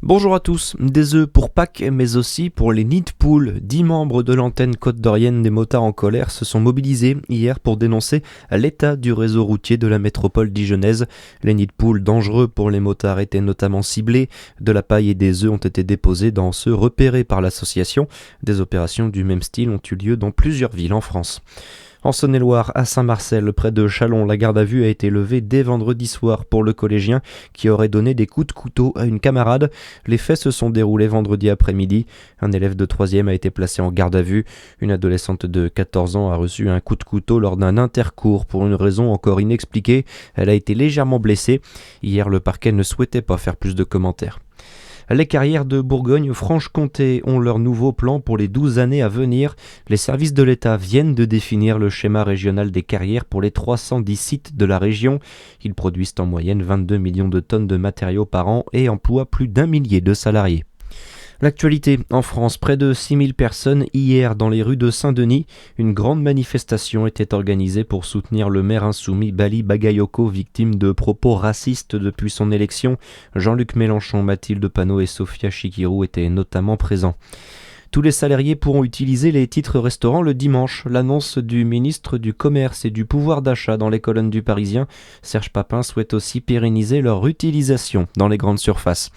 Bonjour à tous, des œufs pour Pâques mais aussi pour les nids de poules. 10 membres de l'antenne côte-d'Orienne des motards en colère se sont mobilisés hier pour dénoncer l'état du réseau routier de la métropole dijonnaise. Les nids de poules dangereux pour les motards étaient notamment ciblés. De la paille et des œufs ont été déposés dans ceux repérés par l'association. Des opérations du même style ont eu lieu dans plusieurs villes en France. En Saône-et-Loire, à Saint-Marcel, près de Châlons, la garde à vue a été levée dès vendredi soir pour le collégien qui aurait donné des coups de couteau à une camarade. Les faits se sont déroulés vendredi après-midi. Un élève de 3e a été placé en garde à vue. Une adolescente de 14 ans a reçu un coup de couteau lors d'un intercours pour une raison encore inexpliquée. Elle a été légèrement blessée. Hier, le parquet ne souhaitait pas faire plus de commentaires. Les carrières de Bourgogne-Franche-Comté ont leur nouveau plan pour les 12 années à venir. Les services de l'État viennent de définir le schéma régional des carrières pour les 310 sites de la région. Ils produisent en moyenne 22 millions de tonnes de matériaux par an et emploient plus d'1 millier de salariés. L'actualité en France, près de 6000 personnes hier dans les rues de Saint-Denis. Une grande manifestation était organisée pour soutenir le maire insoumis Bali Bagayoko, victime de propos racistes depuis son élection. Jean-Luc Mélenchon, Mathilde Panot et Sophia Chikirou étaient notamment présents. Tous les salariés pourront utiliser les titres restaurants le dimanche. L'annonce du ministre du Commerce et du Pouvoir d'achat dans les colonnes du Parisien. Serge Papin souhaite aussi pérenniser leur utilisation dans les grandes surfaces.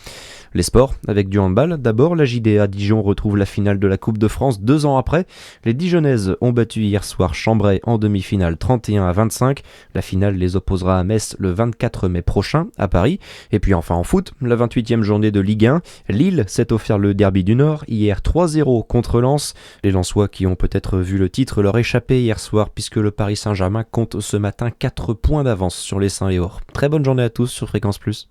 Les sports, avec du handball. D'abord, la JDA Dijon retrouve la finale de la Coupe de France 2 ans après. Les Dijonnaises ont battu hier soir Chambray en demi-finale 31-25. La finale les opposera à Metz le 24 mai prochain à Paris. Et puis enfin en foot, la 28e journée de Ligue 1. Lille s'est offert le derby du Nord. Hier 3-0 contre Lens. Les Lensois qui ont peut-être vu le titre leur échapper hier soir puisque le Paris Saint-Germain compte ce matin 4 points d'avance sur les Saint-Léor. Très bonne journée à tous sur Fréquence Plus.